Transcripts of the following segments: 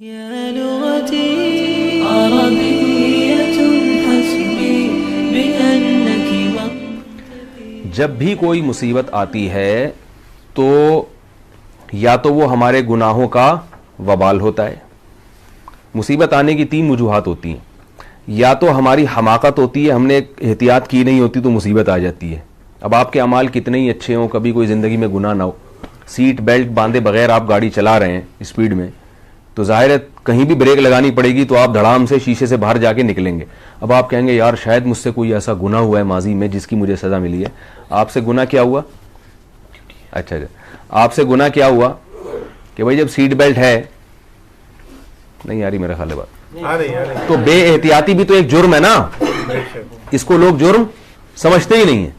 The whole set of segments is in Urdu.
يا لغتي عربية حسبي بأنك جب بھی کوئی مصیبت آتی ہے تو یا تو وہ ہمارے گناہوں کا وبال ہوتا ہے. مصیبت آنے کی 3 وجوہات ہوتی ہیں. یا تو ہماری حماقت ہوتی ہے, ہم نے احتیاط کی نہیں ہوتی تو مصیبت آ جاتی ہے. اب آپ کے اعمال کتنے ہی اچھے ہوں, کبھی کوئی زندگی میں گناہ نہ ہو, سیٹ بیلٹ باندھے بغیر آپ گاڑی چلا رہے ہیں اسپیڈ میں, تو ظاہر ہے کہیں بھی بریک لگانی پڑے گی تو آپ دھڑام سے شیشے سے باہر جا کے نکلیں گے. اب آپ کہیں گے یار شاید مجھ سے کوئی ایسا گناہ ہوا ہے ماضی میں جس کی مجھے سزا ملی ہے. آپ سے گناہ کیا ہوا؟ اچھا آپ سے گناہ کیا ہوا کہ بھائی جب سیٹ بیلٹ ہے, نہیں آ رہی میرا خیال ہے بات, تو بے احتیاطی بھی تو ایک جرم ہے نا, اس کو لوگ جرم سمجھتے ہی نہیں ہیں.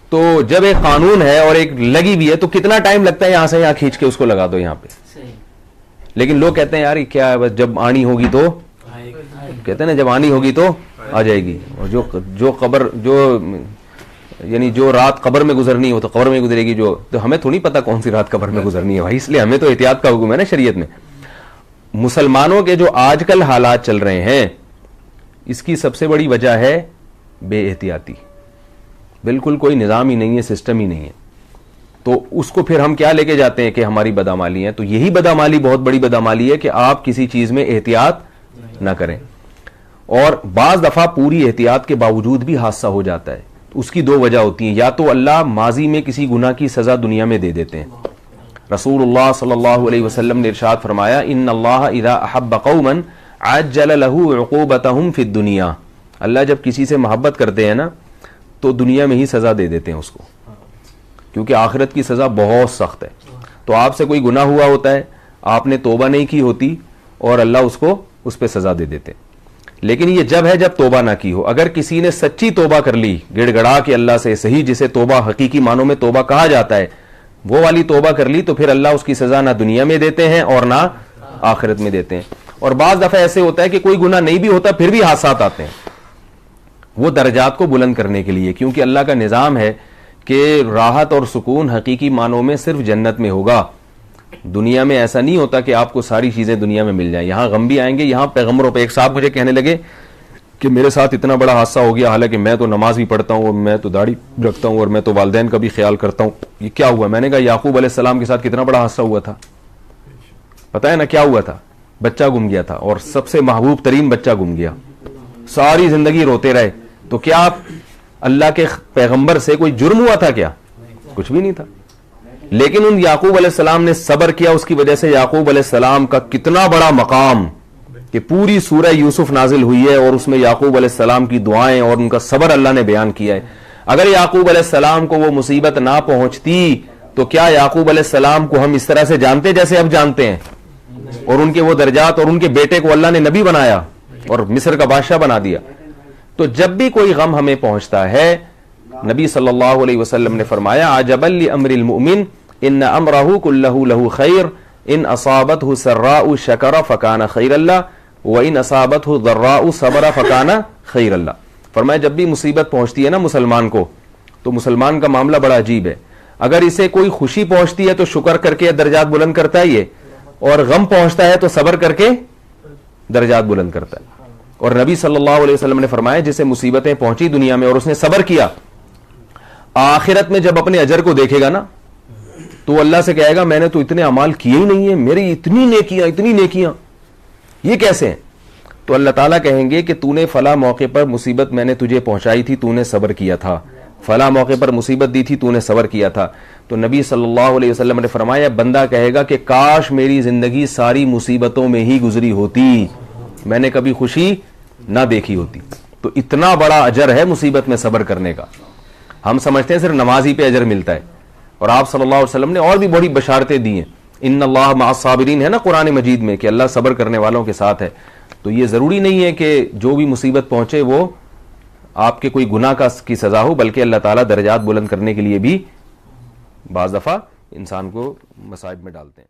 تو جب ایک قانون ہے اور ایک لگی بھی ہے تو کتنا ٹائم لگتا ہے یہاں سے یہاں کھینچ کے اس کو لگا دو یہاں پہ. لیکن لوگ کہتے ہیں یار کیا ہے, بس جب آنی ہوگی تو کہتے ہیں نا جب آنی ہوگی تو آ جائے گی. اور جو قبر یعنی جو رات قبر میں گزرنی ہو تو قبر میں گزرے گی, تو ہمیں تھوڑی پتا کون سی رات قبر میں گزرنی ہے بھائی, اس لیے ہمیں تو احتیاط کا حکم ہے نا شریعت میں. مسلمانوں کے جو آج کل حالات چل رہے ہیں اس کی سب سے بڑی وجہ ہے بے احتیاطی. بالکل کوئی نظام ہی نہیں ہے, سسٹم ہی نہیں ہے. تو اس کو پھر ہم کیا لے کے جاتے ہیں کہ ہماری بدعمالی ہے. تو یہی بدعمالی بہت بڑی بدعمالی ہے کہ آپ کسی چیز میں احتیاط نہ کریں, اور بعض دفعہ پوری احتیاط کے باوجود بھی حادثہ ہو جاتا ہے. اس کی 2 وجہ ہوتی ہیں. یا تو اللہ ماضی میں کسی گناہ کی سزا دنیا میں دے دیتے ہیں. رسول اللہ صلی اللہ علیہ وسلم نے ارشاد فرمایا ان اللہ اذا احب قوما عجل له عقوبتهم فی الدنیا. اللہ جب کسی سے محبت کرتے ہیں نا تو دنیا میں ہی سزا دے دیتے ہیں اس کو, کیونکہ آخرت کی سزا بہت سخت ہے. تو آپ سے کوئی گناہ ہوا ہوتا ہے, آپ نے توبہ نہیں کی ہوتی اور اللہ اس کو اس پہ سزا دے دیتے. لیکن یہ جب ہے جب توبہ نہ کی ہو. اگر کسی نے سچی توبہ کر لی گڑ گڑا کے اللہ سے, صحیح جسے توبہ حقیقی معنوں میں توبہ کہا جاتا ہے, وہ والی توبہ کر لی, تو پھر اللہ اس کی سزا نہ دنیا میں دیتے ہیں اور نہ آخرت میں دیتے ہیں. اور بعض دفعہ ایسے ہوتا ہے کہ کوئی گناہ نہیں بھی ہوتا پھر بھی حادثات آتے ہیں, وہ درجات کو بلند کرنے کے لیے, کیونکہ اللہ کا نظام ہے کہ راحت اور سکون حقیقی معنوں میں صرف جنت میں ہوگا. دنیا میں ایسا نہیں ہوتا کہ آپ کو ساری چیزیں دنیا میں مل جائیں. یہاں غم بھی آئیں گے. یہاں پیغمبروں پہ ایک صاحب مجھے کہنے لگے کہ میرے ساتھ اتنا بڑا حادثہ ہو گیا, حالانکہ میں تو نماز بھی پڑھتا ہوں اور میں تو داڑھی رکھتا ہوں اور میں تو والدین کا بھی خیال کرتا ہوں, یہ کیا ہوا؟ میں نے کہا یعقوب علیہ السلام کے ساتھ کتنا بڑا حادثہ ہوا تھا, پتہ ہے نا کیا ہوا تھا؟ بچہ گم گیا تھا, اور سب سے محبوب ترین بچہ گم گیا. ساری زندگی روتے رہے. تو کیا آپ اللہ کے پیغمبر سے کوئی جرم ہوا تھا کیا؟ کچھ بھی نہیں تھا. لیکن ان یعقوب علیہ السلام نے صبر کیا, اس کی وجہ سے یعقوب علیہ السلام کا کتنا بڑا مقام کہ پوری سورہ یوسف نازل ہوئی ہے اور اس میں یعقوب علیہ السلام کی دعائیں اور ان کا صبر اللہ نے بیان کیا ہے. اگر یعقوب علیہ السلام کو وہ مصیبت نہ پہنچتی تو کیا یعقوب علیہ السلام کو ہم اس طرح سے جانتے جیسے اب جانتے ہیں, اور ان کے وہ درجات, اور ان کے بیٹے کو اللہ نے نبی بنایا اور مصر کا بادشاہ بنا دیا. تو جب بھی کوئی غم ہمیں پہنچتا ہے, نبی صلی اللہ علیہ وسلم نے فرمایا عجبا لامر المؤمن ان امرہ کلہ لہ خیر ان اصابتہ سراء شکر فکان خیر اللہ وان اصابتہ ضراء صبر فکان خیر اللہ. فرمایا جب بھی مصیبت پہنچتی ہے نا مسلمان کو, تو مسلمان کا معاملہ بڑا عجیب ہے. اگر اسے کوئی خوشی پہنچتی ہے تو شکر کر کے درجات بلند کرتا ہے یہ, اور غم پہنچتا ہے تو صبر کر کے درجات بلند کرتا ہے. اور نبی صلی اللہ علیہ وسلم نے فرمایا جسے مصیبتیں پہنچی دنیا میں اور اس نے صبر کیا, آخرت میں جب اپنے اجر کو دیکھے گا نا تو اللہ سے کہے گا میں نے تو اتنے اعمال کیے ہی نہیں ہیں, میری اتنی نیکیاں یہ کیسے ہیں؟ تو اللہ تعالیٰ کہیں گے کہ تو نے فلاں موقع پر مصیبت میں نے تجھے پہنچائی تھی, تو نے صبر کیا تھا, فلاں موقع پر مصیبت دی تھی, تو نے صبر کیا تھا. تو نبی صلی اللہ علیہ وسلم نے فرمایا بندہ کہے گا کہ کاش میری زندگی ساری مصیبتوں میں ہی گزری ہوتی, میں نے کبھی خوشی نہ دیکھی ہوتی. تو اتنا بڑا اجر ہے مصیبت میں صبر کرنے کا. ہم سمجھتے ہیں صرف نمازی پہ اجر ملتا ہے, اور آپ صلی اللہ علیہ وسلم نے اور بھی بڑی بشارتیں دی ہیں. ان اللہ مع الصابرین ہے نا قرآن مجید میں, کہ اللہ صبر کرنے والوں کے ساتھ ہے. تو یہ ضروری نہیں ہے کہ جو بھی مصیبت پہنچے وہ آپ کے کوئی گناہ کی سزا ہو, بلکہ اللہ تعالیٰ درجات بلند کرنے کے لیے بھی بعض دفعہ انسان کو مصائب میں ڈالتے ہیں.